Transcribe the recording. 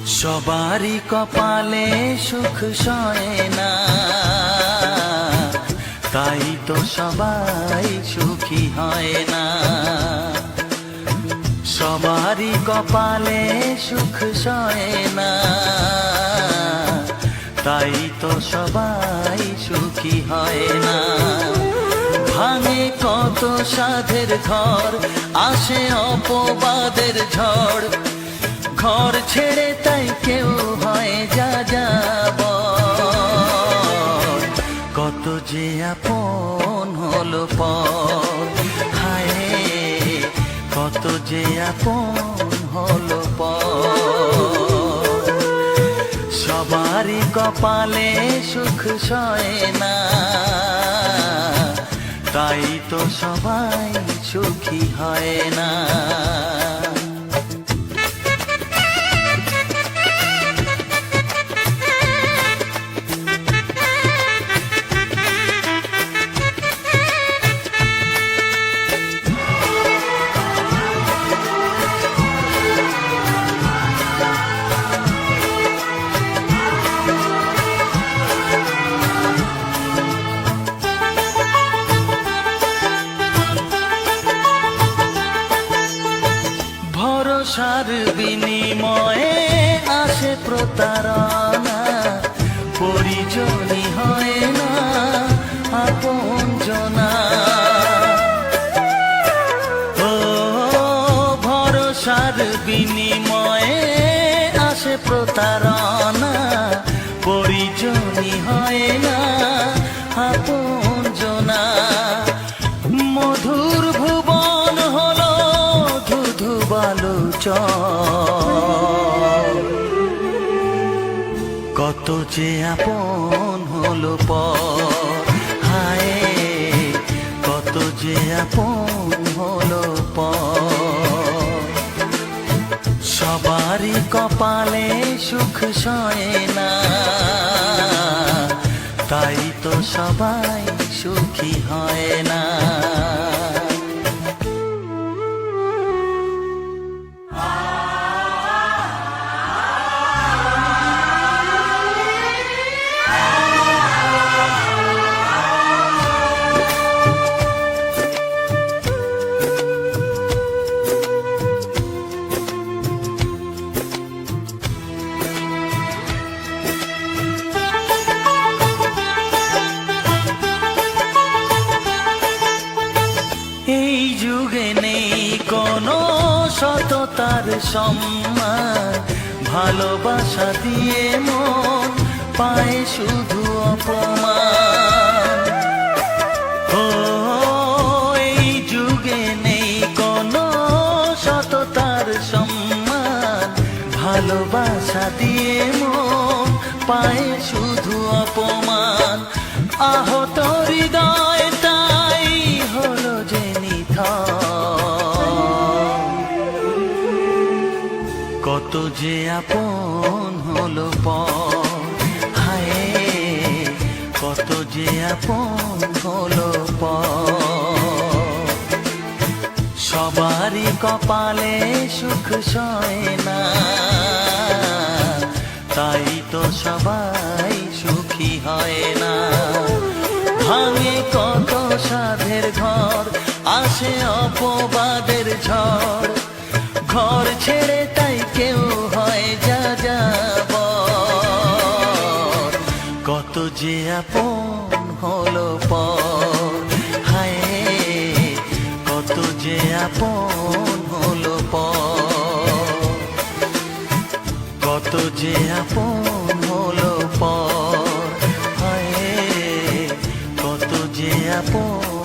সবারই কপালে সুখ সয় না, তাই তো সবাই সুখী হয় না। সবারই কপালে সুখ সয় না, তাই তো সবাই সুখী হয় না। ভাঙে কত সাধের ঘর, আসে অপবাদের ঝড়, ঘর ছেড়ে তাই কেউ হয় যা যাব। কত যে আপন হলো পর, হায় কত যে আপন হলো পর। সবারই কপালে সুখ সয় না, তাই তো সবাই সুখী হয় না। ভরসার বিনিময়ে আসে প্রতারণা, পরিজনই হয় না আপনজনা। ও ভরসার বিনিময়ে আসে প্রতারণা, পরিজনই হয় না আপনজনা। মধুর ভুবন হলো ধুধু বালুচর, কত যে আপন হলো পর, হায় কত যে আপন হলো পর। সবারই কপালে সুখ সয় না, তাই তো সবাই সুখী হয় না। এই যুগে নেই কোনো সততার সম্মান, ভালোবাসা দিয়ে মন পায় শুধু অপমান। ও এই যুগে নেই কোনো সততার সম্মান, ভালোবাসা দিয়ে মন পায় শুধু অপমান। আহত হৃদয় তাই হলো যে কত যে আপন হলো পর, হায় কত যে আপন হলো পর। সবারই কপালে সুখ সয় না, তাই তো সবাই সুখী হয় না। ভাঙে কত সাধের ঘর, আসে অপবাদের ঝড়, ঘর ছেড়ে তাই কেউ হয় যা যাব। কত যে আপন হলো পর, হায় কত যে আপন হলো পর। কত যে আপন হলো পর, হায় কত যে আপন